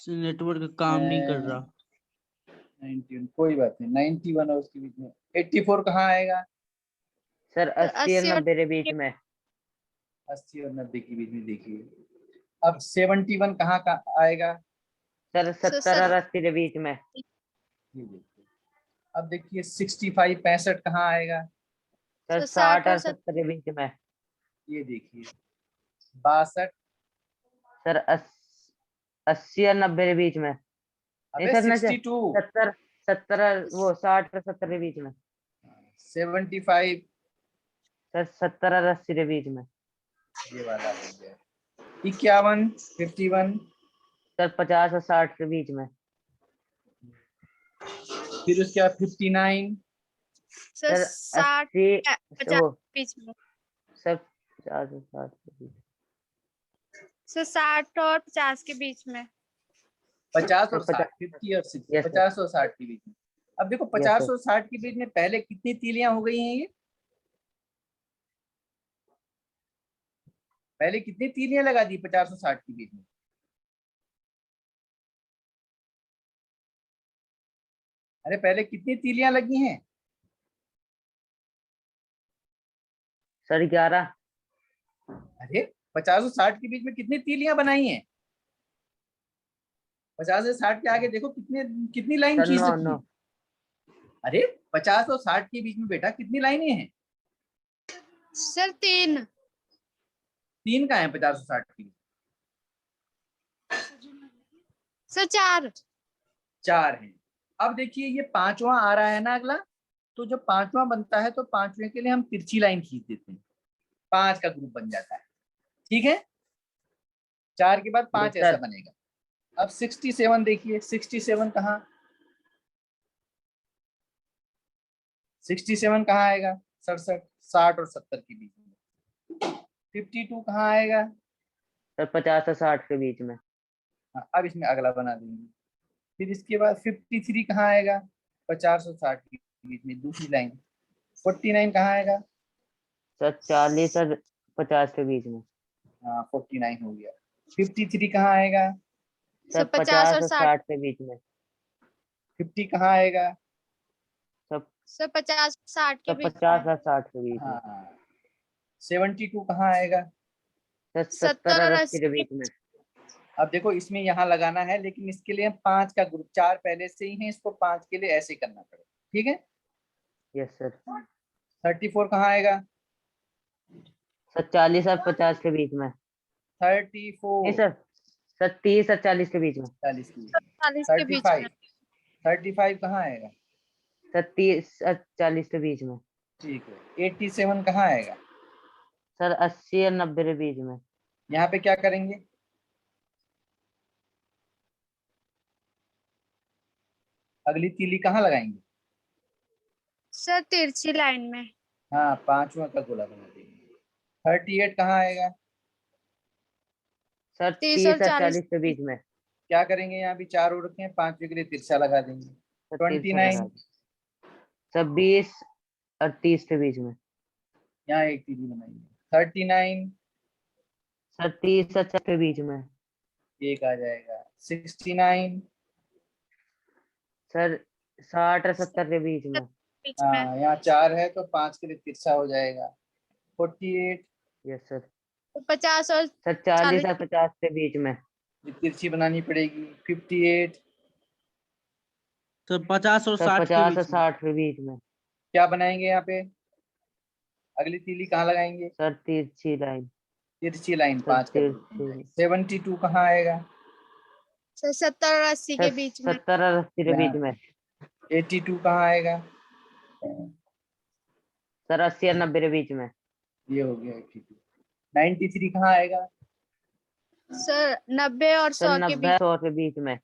Network काम नहीं कर रहा। 91 कोई बात नहीं, 91 और उसके बीच में 84 कहाँ आएगा? सर 80 और 90 के बीच में। 80 और 90 के बीच में देखिए। अब 71 कहाँ का आएगा? सर 70 और 80 के बीच में। ये देखिए। अब देखिए 65 65 कहाँ आएगा? सर 60 और 70 के बीच में। ये देखिए 62। सर 80 और 90 के बीच में। अबे सर 62। 70 वो 60 और 70 के बीच में। 75। सर 70 और 80 के बीच में। ये वाला हो गया। 51 51। सर 50 और 60 के बीच में। फिर उसके बाद 59। सर 80 वो बीच में। सर 50 और 60 के बीच। सर 60 और 50 के बीच में। 50 और 60, 50 और 60, 50 और 60 के बीच में। अब देखो 50 और 60 के बीच में पहले कितनी तीलियां हो गई हैं? ये पहले कितनी तीलियां लगा दी 50 और 60 के बीच में? अरे पहले कितनी तीलियां लगी हैं? सर 11। अरे 50 और 60 के बीच में कितनी तीलियां बनाई हैं? 50 से 60 के आगे देखो कितनी लाइन खींच रखी है? अरे 50 और 60 के बीच में बेटा कितनी लाइनें हैं? सर 3 का है 50 और 60 के बीच? सर 4 है। अब देखिए ये पांचवा आ रहा है ना अगला, तो जब पांचवा बनता है तो पांचवे के लिए हम तिरछी लाइन खींच देते हैं, 5 का ग्रुप बन जाता है। ठीक है, 4 के बाद 5 ऐसा बनेगा। अब 67 देखिए, 67 कहाँ? 67 कहाँ आएगा? 67, 60 और 70 के बीच में। 52 कहाँ आएगा? सर 50 और 60 के बीच में। हाँ, अब इसमें अगला बना देंगे। फिर इसके बाद 53 कहाँ आएगा? 50 और 60 के बीच में दूसरी लाइन। 49 कहाँ आएगा? सर 40 और 50 के बीच में। हाँ 49 हो गया। 53 कहाँ आएगा? सर 50 और 60 के बीच में। 50 कहाँ आएगा? सर 50 60 के बीच में। 50 और 60 के बीच में। हाँ 72 कहाँ आएगा? सर 70 और 80 के बीच में। अब देखो इसमें यहाँ लगाना है, लेकिन इसके लिए 5 का ग्रुप, 4 पहले से ही है, इसको 5 के लिए ऐसे करना पड़ेगा। ठीक है, यस सर। 34 कहाँ आएगा? सर 40 और 50 के बीच में। 34 सर 30 और 40 के बीच में। 40 के बीच में। 35 कहाँ आएगा? सर 30 और 40 के बीच में। ठीक है। 87 कहाँ आएगा? सर 80 और 90 के बीच में। यहाँ पे क्या करेंगे? अगली तीली कहाँ लगाएंगे? सर तिरछी लाइन में। हाँ, पांचवा का गोला बना देंगे। 38 कहाँ आएगा? सर 30 और 40 के बीच में। क्या करेंगे? यहाँ भी 4 और रखे हैं, 5वें के लिए तिरछा लगा देंगे। 29 सर 20 और 30 के बीच में। यहाँ एक तीली बनाएंगे। 39 सर 30 और 40 के बीच में। एक आ जाएगा। 69 सर 60 और 70 के बीच में। हाँ, यहाँ 4 है तो 5 के लिए तिरछा हो जाएगा। 48 यस सर। 50 और सर 40 और 50 के बीच में। तिरछी बनानी पड़ेगी। 58 सर 50 और 60 के बीच में। क्या बनाएंगे यहाँ पे? अगली तीली कहाँ लगाएंगे? सर तिरछी लाइन। 5 का। 72 कहाँ आएगा? सर 70 और 80 के बीच में। 70 और 80 के बीच में। 82 कहाँ आएगा? सर 80 और 90 के बीच में। ये हो गया 82। 93 कहाँ आएगा? सर 90 और 100 के बीच में।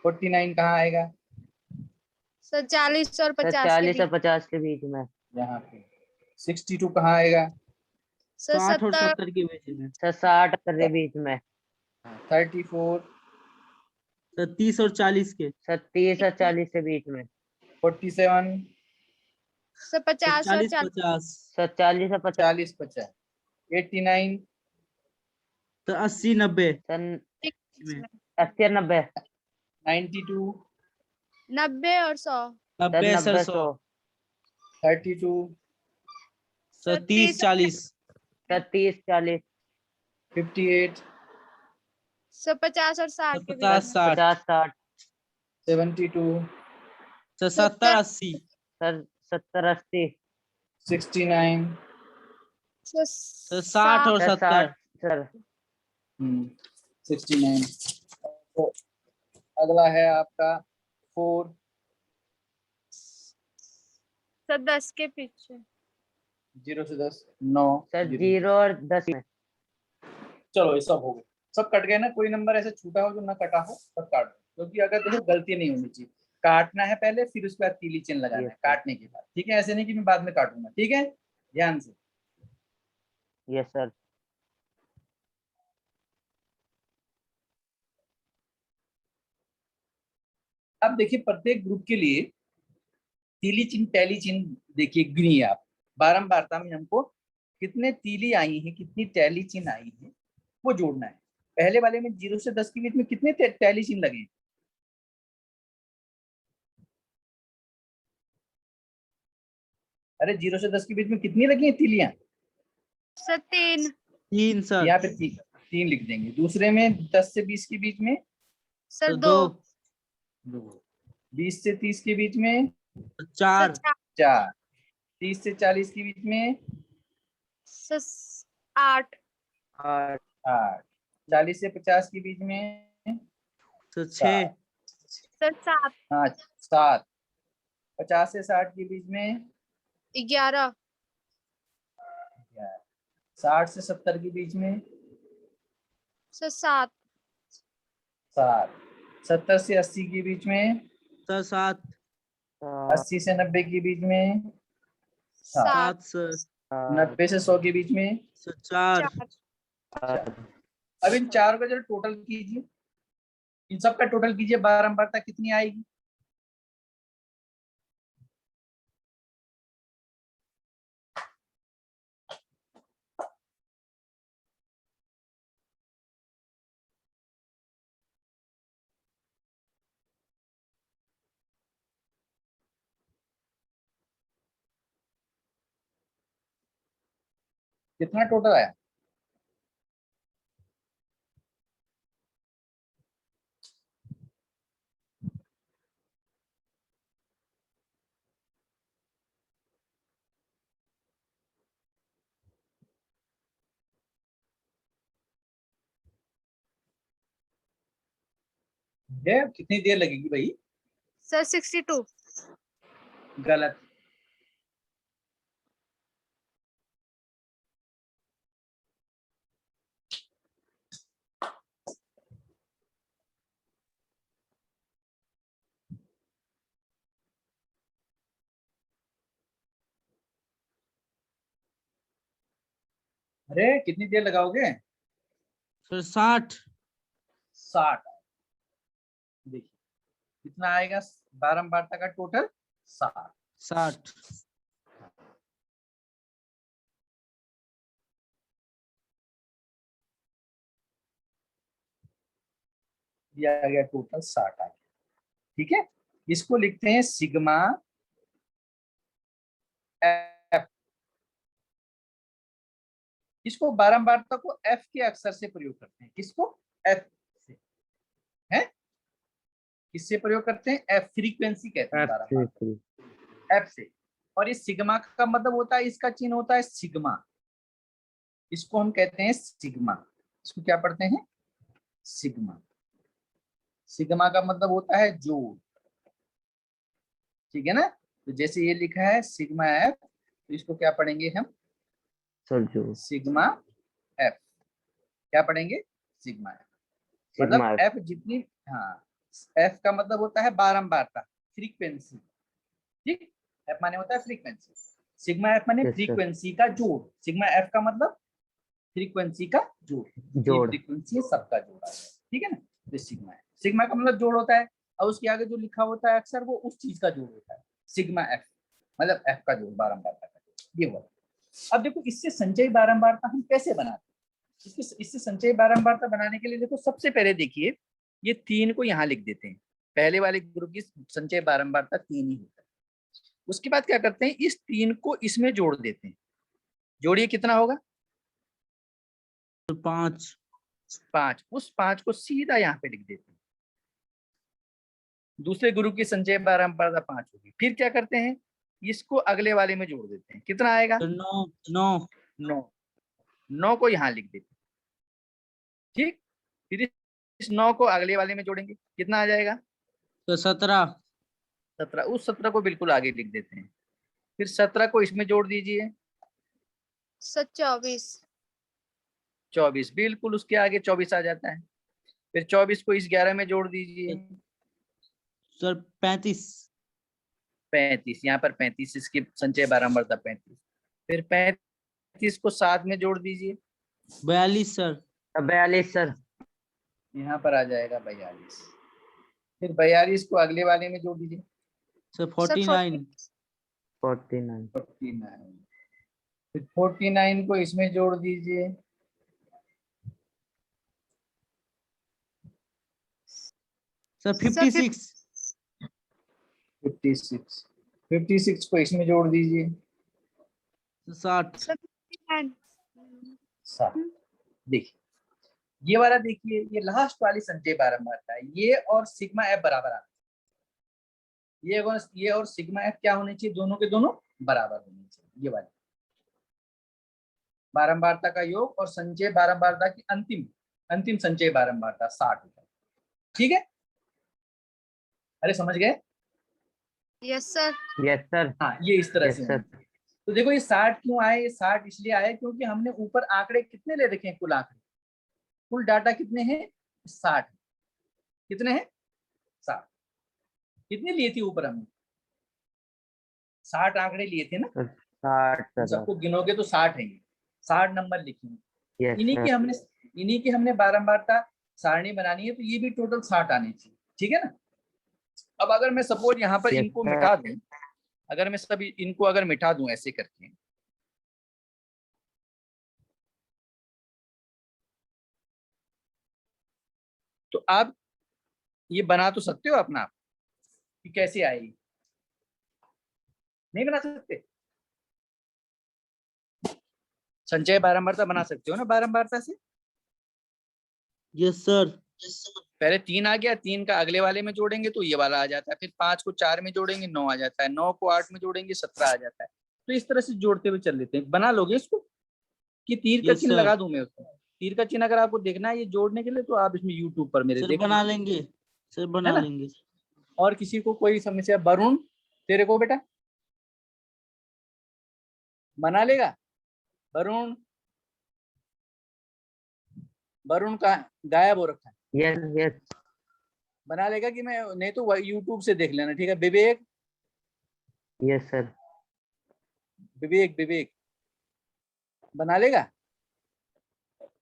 49 कहाँ आएगा? सर 40 और 50 40 और 50 के बीच में। यहाँ पे 62 कहाँ आएगा? सर 60 और 70 के बीच में। सर 60 के बीच में। 34 सर 30 और 40 के। सर 30 और 40 के बीच में। 47 सर 50 और 50 सर 40 और 50। 40 50। 89 तो 80 90 सर 80 और 90 92 90 और 100 sir 90 sir 90 100 100 32 sir 30 40 sir 30 40 58 sir 50 और 60 सर के 50 बीच में 60 50 60 72 सर 70 80 सर 70 80 69 सर 60 और सर 70 60 सर 69। तो अगला है आपका 4 सर 10 के पीछे 0 से 10 9 सर 0। 0 और 10 में चलो ये सब हो गए, सब कट गए ना, कोई नंबर ऐसे छूटा हो जो ना कटा हो सब काट दो, क्योंकि अगर देखो गलती नहीं होनी चाहिए, काटना है पहले फिर उसके बाद तीली चिन्ह लगाना है Yes, sir. काटने के बाद, ठीक है, ऐसे नहीं कि मैं बाद में काटूंगा, ठीक है, ध्यान से। यस सर अब देखिए प्रत्येक ग्रुप के लिए तीली चिन्ह टैली चिन्ह देखिए गिनिए आप, बारंबारता में हमको कितने तीली आई है कितनी टैली चिन्ह आई है वो जोड़ना है। पहले वाले में 0 से 10 के बीच में कितने टैली चिन्ह लगे? अरे 0 से 10 के बीच में कितनी लगी हैं तीलियां? सर 3 3 सर यहाँ पे तीन लिख देंगे। दूसरे में 10 से 20 के बीच में सर 2 2, 20 से 30 के बीच में 4 4, 30 से 40 के बीच में सर 8 और 8, 40 से 50 के बीच में सर 6 सर 7 हाँ 7, 50 से 60 के बीच में 11 60 से 70 के बीच में सर 7 7, 70 से 80 के बीच में सर 7 80 से 90 के बीच में 7 7 सर 90 से 100 के बीच में। सर 4 अब इन चारों का जरा टोटल कीजिए, इन सब का टोटल कीजिए, बारंबारता कितनी आएगी? कितना टोटल आया? कितनी देर लगेगी भाई? सर 62 गलत। अरे कितनी देर लगाओगे? सर 60 60। देखिए कितना आएगा बारंबारता का टोटल? 60। 60 दिया गया टोटल 60 आ गया, ठीक है। इसको लिखते हैं सिग्मा एफ। इसको बारंबारता को एफ के अक्षर से प्रयोग करते हैं। किसको? एफ से। है किससे प्रयोग करते हैं? एफ, फ्रीक्वेंसी कहते हैं बारंबारता एफ से। और इस सिग्मा का मतलब होता है, इसका चिन्ह होता है सिग्मा, इसको हम कहते हैं सिग्मा। इसको क्या पढ़ते हैं? सिग्मा। सिग्मा का मतलब होता है जोड़, ठीक है ना। तो जैसे ये लिखा है सिग्मा एफ, तो इसको क्या पढ़ेंगे हम? सर जो सिग्मा एफ। क्या पढ़ेंगे? Sigma F. सिग्मा मतलब एफ जितनी, हाँ, एफ का मतलब होता है बारंबारता, फ्रीक्वेंसी, ठीक। एफ माने होता है फ्रीक्वेंसी, सिग्मा एफ माने Yes, sir. फ्रीक्वेंसी का जोड़। सिग्मा एफ का मतलब फ्रीक्वेंसी का जोड़, जोड़। फ्रीक्वेंसी है सबका जोड़ा है, ठीक है ना। तो सिग्मा है, सिग्मा का मतलब जोड़ होता है, और उसके आगे जो लिखा होता है अक्सर वो उस चीज का जोड़ होता है। सिग्मा एफ मतलब एफ का जोड़, बारंबारता का जोड़, ये हुआ। अब देखो इससे संचयी बारंबारता हम कैसे बनाते हैं? इससे संचयी बारंबारता बनाने के लिए देखो सबसे पहले देखिए ये 3 को यहाँ लिख देते हैं। पहले वाले ग्रुप की संचय बारंबारता 3 ही होता है। उसके बाद क्या करते हैं, इस 3 को इसमें जोड़ देते हैं। जोड़िए कितना होगा? 5 5। उस 5 को सीधा यहाँ पे लिख देते हैं। दूसरे ग्रुप की संचय बारंबारता 5 होगी। फिर क्या करते हैं, इसको अगले वाले में जोड़ देते हैं। कितना आएगा? सर 9 9 को यहाँ लिख देते हैं। ठीक, फिर इस 9 को अगले वाले में जोड़ेंगे, कितना आ जाएगा? सर 17 17। उस 17 को बिल्कुल आगे लिख देते हैं। फिर 17 को इसमें जोड़ दीजिए, सर 24 24। बिल्कुल उसके आगे 24 आ जाता है। फिर 24 को इस 11 में जोड़ दीजिए, सर 35 35। यहाँ पर 35, इसकी संचय बारंबारता 35। फिर 35 को 7 में जोड़ दीजिए, 42 सर 42 सर। यहाँ पर आ जाएगा 42। फिर 42 को अगले वाले में जोड़ दीजिए, सर सर 49 49 49। फिर 49 को इसमें जोड़ दीजिए, सर 56 56। 56 को इसमें जोड़ दीजिए, 60 सर 59 7। देखिए ये वाला, देखिए ये लास्ट वाली संचय बारंबारता है। ये और सिग्मा एफ बराबर आना चाहिए। ये और सिग्मा एफ क्या होने चाहिए? दोनों के दोनों बराबर होने चाहिए। ये वाली बारंबारता का योग और संचय बारंबारता की अंतिम संचय बारंबारता 60 होता है। ठीक है, अरे समझ गए? Yes sir yes sir. हाँ, ये इस तरह यस से सर। होना चाहिए। तो देखो ये 60 क्यों आए? ये 60 इसलिए आए क्योंकि हमने ऊपर आंकड़े कितने ले रखे हैं? कुल आंकड़े, कुल डाटा कितने हैं? 60। कितने हैं? 60। कितने लिए थे ऊपर हमने? 60 आंकड़े लिए थे ना। 60 सर। सबको गिनोगे तो 60 है। 60 नंबर लिखेंगे। यस इन्हीं की हमने बारंबारता सारणी बनानी है, तो ये भी टोटल 60 आने चाहिए। ठीक है ना। अब अगर मैं सपोज यहाँ पर Yes, इनको sir. मिटा दूं, अगर मैं सभी इनको अगर मिटा दूं ऐसे करके, तो आप ये बना तो सकते हो अपना आप कि कैसे आएगी? नहीं बना सकते? संचय बारंबारता बना सकते हो ना बारंबारता से? यस सर पहले 3 आ गया, 3 का अगले वाले में जोड़ेंगे तो ये वाला आ जाता है। फिर 5 को 4 में जोड़ेंगे 9 आ जाता है। 9 को 8 में जोड़ेंगे 17 आ जाता है। तो इस तरह से जोड़ते हुए चल लेते हैं। बना लोगे इसको कि तीर का यस चिन्ह सर लगा दूं मैं उसको? तीर का चिन्ह अगर आपको देखना है ये जोड़ने के लिए, तो आप इसमें यूट्यूब पर मेरे सर देख बना लीजिए। लेंगे सर है बना ना? लेंगे और किसी को कोई समस्या? वरुण, तेरे को बेटा बना लेगा? वरुण, वरुण का गायब हो रखा है। Yes yes. बना लेगा कि मैं? नहीं तो यूट्यूब से देख लेना। ठीक है विवेक, यस सर। विवेक बना लेगा?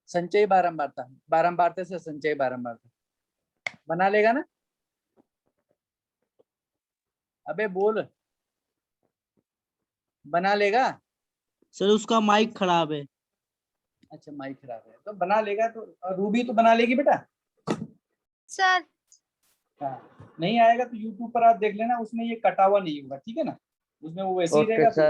संचय बारंबारता से संचय बारंबारता बना लेगा ना? अबे बोल, बना लेगा? सर उसका माइक खराब है अच्छा माइक खराब है तो बना लेगा। तो रूबी तो बना लेगी बेटा? सर हाँ, नहीं आएगा तो यूट्यूब पर आप देख लेना, उसमें ये कटा हुआ नहीं होगा। ठीक है ना, उसमें वो वैसे ही ओके रहेगा। सर।